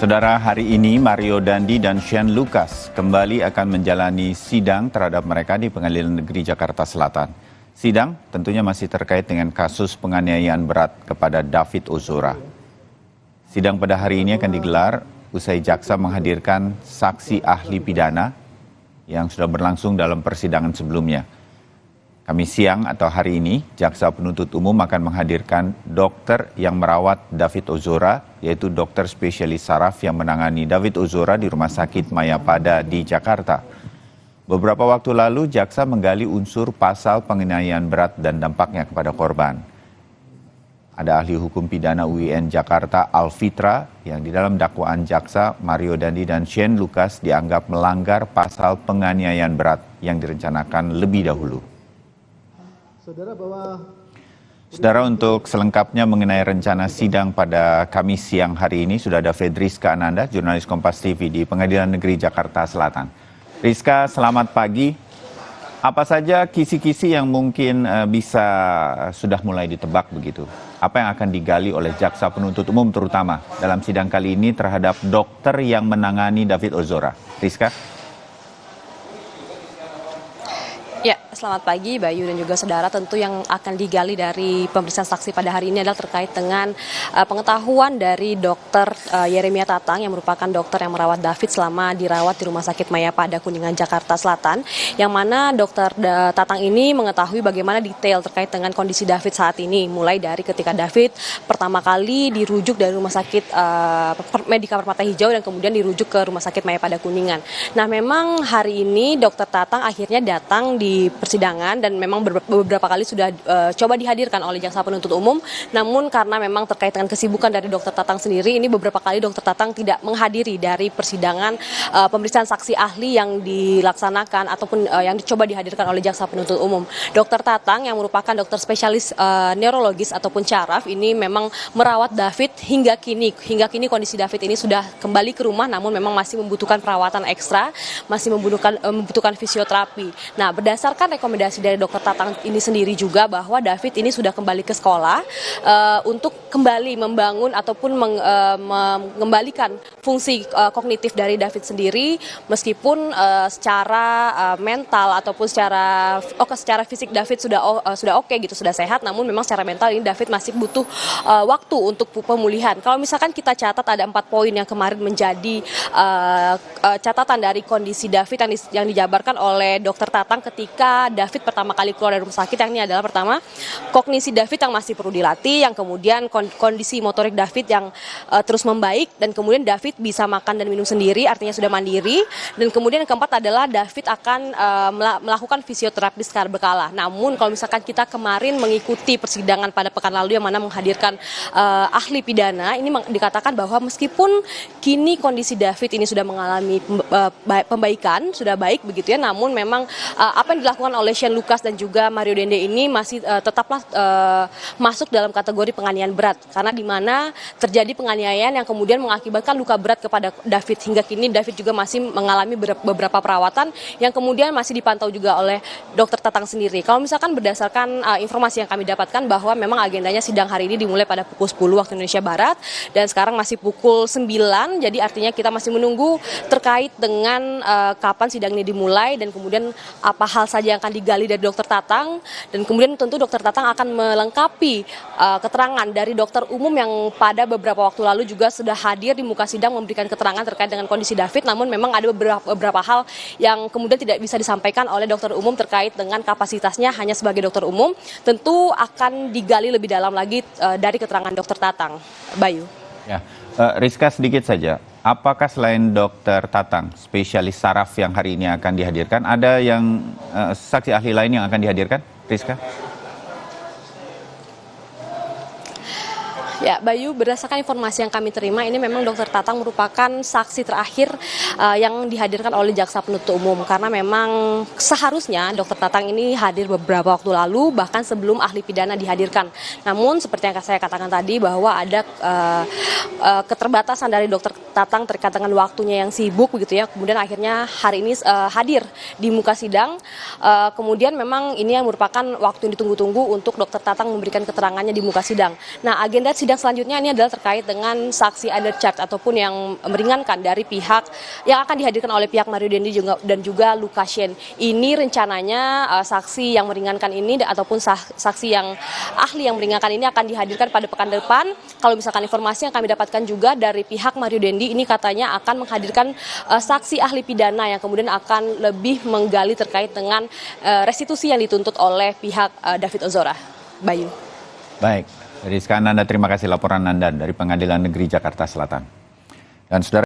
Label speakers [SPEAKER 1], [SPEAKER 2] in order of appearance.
[SPEAKER 1] Saudara, hari ini Mario Dandi dan Shane Lucas kembali akan menjalani sidang terhadap mereka di Pengadilan Negeri Jakarta Selatan. Sidang tentunya masih terkait dengan kasus penganiayaan berat kepada David Ozora. Sidang pada hari ini akan digelar usai jaksa menghadirkan saksi ahli pidana yang sudah berlangsung dalam persidangan sebelumnya. Kamis siang atau hari ini, jaksa penuntut umum akan menghadirkan dokter yang merawat David Ozora, yaitu dokter spesialis saraf yang menangani David Ozora di Rumah Sakit Mayapada di Jakarta. Beberapa waktu lalu, jaksa menggali unsur pasal penganiayaan berat dan dampaknya kepada korban. Ada ahli hukum pidana UIN Jakarta, Alfitra, yang di dalam dakwaan jaksa, Mario Dandi dan Shane Lucas dianggap melanggar pasal penganiayaan berat yang direncanakan lebih dahulu. Saudara, untuk selengkapnya mengenai rencana sidang pada Kamis siang hari ini, sudah ada Fedriska Ananda, jurnalis Kompas TV di Pengadilan Negeri Jakarta Selatan. Rizka, selamat pagi. Apa saja kisi-kisi yang mungkin bisa sudah mulai ditebak begitu? Apa yang akan digali oleh jaksa penuntut umum terutama dalam sidang kali ini terhadap dokter yang menangani David Ozora? Rizka?
[SPEAKER 2] Ya, selamat pagi Bayu dan juga saudara. Tentu yang akan digali dari pemeriksaan saksi pada hari ini adalah terkait dengan pengetahuan dari dokter Yeremia Tatang yang merupakan dokter yang merawat David selama dirawat di Rumah Sakit Mayapada Kuningan, Jakarta Selatan. Yang mana dokter Tatang ini mengetahui bagaimana detail terkait dengan kondisi David saat ini. Mulai dari ketika David pertama kali dirujuk dari Rumah Sakit Medika Permata Hijau dan kemudian dirujuk ke Rumah Sakit Mayapada Kuningan. Nah, memang hari ini dokter Tatang akhirnya datang di persidangan dan memang beberapa kali sudah coba dihadirkan oleh jaksa penuntut umum, namun karena memang terkait dengan kesibukan dari dokter Tatang sendiri, ini beberapa kali dokter Tatang tidak menghadiri dari persidangan pemeriksaan saksi ahli yang dilaksanakan ataupun yang dicoba dihadirkan oleh jaksa penuntut umum. Dokter Tatang yang merupakan dokter spesialis neurologis ataupun syaraf ini memang merawat David hingga kini kondisi David ini sudah kembali ke rumah, namun memang masih membutuhkan perawatan ekstra, masih membutuhkan fisioterapi. Nah, berdasarkan rekomendasi dari dokter Tatang ini sendiri juga bahwa David ini sudah kembali ke sekolah untuk kembali membangun ataupun mengembalikan fungsi kognitif dari David sendiri, meskipun secara mental ataupun secara fisik David sudah oke gitu, sudah sehat, namun memang secara mental ini David masih butuh waktu untuk pemulihan. Kalau misalkan kita catat ada 4 poin yang kemarin menjadi catatan dari kondisi David yang dijabarkan oleh dokter Tatang ketika David pertama kali keluar dari rumah sakit, yang ini adalah pertama, kognisi David yang masih perlu dilatih, yang kemudian kondisi motorik David yang terus membaik, dan kemudian David bisa makan dan minum sendiri, artinya sudah mandiri, dan kemudian yang keempat adalah David akan melakukan fisioterapi secara berkala. Namun kalau misalkan kita kemarin mengikuti persidangan pada pekan lalu yang mana menghadirkan ahli pidana, ini dikatakan bahwa meskipun kini kondisi David ini sudah mengalami pembaikan, sudah baik begitu ya, namun memang apa yang dilakukan oleh Shane Lucas dan juga Mario Dandi ini masih tetaplah masuk dalam kategori penganiayaan berat, karena di mana terjadi penganiayaan yang kemudian mengakibatkan luka berat kepada David. Hingga kini David juga masih mengalami beberapa perawatan yang kemudian masih dipantau juga oleh dokter Tatang sendiri. Kalau misalkan berdasarkan informasi yang kami dapatkan bahwa memang agendanya sidang hari ini dimulai pada pukul 10 waktu Indonesia Barat dan sekarang masih pukul 9, jadi artinya kita masih menunggu terkait dengan kapan sidang ini dimulai dan kemudian apa hal saja yang akan digali dari dokter Tatang, dan kemudian tentu dokter Tatang akan melengkapi keterangan dari dokter umum yang pada beberapa waktu lalu juga sudah hadir di muka sidang memberikan keterangan terkait dengan kondisi David, namun memang ada beberapa hal yang kemudian tidak bisa disampaikan oleh dokter umum terkait dengan kapasitasnya hanya sebagai dokter umum. Tentu akan digali lebih dalam lagi dari keterangan dokter Tatang. Bayu.
[SPEAKER 1] Ya, Rizka, sedikit saja. Apakah selain dokter Tatang, spesialis saraf yang hari ini akan dihadirkan, ada yang saksi ahli lain yang akan dihadirkan, Rizka?
[SPEAKER 2] Ya, Bayu, berdasarkan informasi yang kami terima, ini memang dokter Tatang merupakan saksi terakhir yang dihadirkan oleh jaksa penuntut umum, karena memang seharusnya dokter Tatang ini hadir beberapa waktu lalu, bahkan sebelum ahli pidana dihadirkan. Namun seperti yang saya katakan tadi bahwa ada keterbatasan dari dokter Tatang terkait dengan waktunya yang sibuk begitu ya. Kemudian akhirnya hari ini hadir di muka sidang. Kemudian memang ini yang merupakan waktu yang ditunggu-tunggu untuk Dr. Tatang memberikan keterangannya di muka sidang. Nah, agenda sidang selanjutnya ini adalah terkait dengan saksi other charge ataupun yang meringankan dari pihak yang akan dihadirkan oleh pihak Mario Dendi dan juga Lukasien. Ini rencananya saksi yang meringankan ini ataupun saksi yang ahli yang meringankan ini akan dihadirkan pada pekan depan. Kalau misalkan informasi yang kami dapatkan juga dari pihak Mario Dendi ini katanya akan menghadirkan saksi ahli pidana yang kemudian akan lebih menggali terkait dengan restitusi yang dituntut oleh pihak David Ozora. Bayu.
[SPEAKER 1] Baik, Rizka Ananda, terima kasih laporan Anda dari Pengadilan Negeri Jakarta Selatan. Dan saudara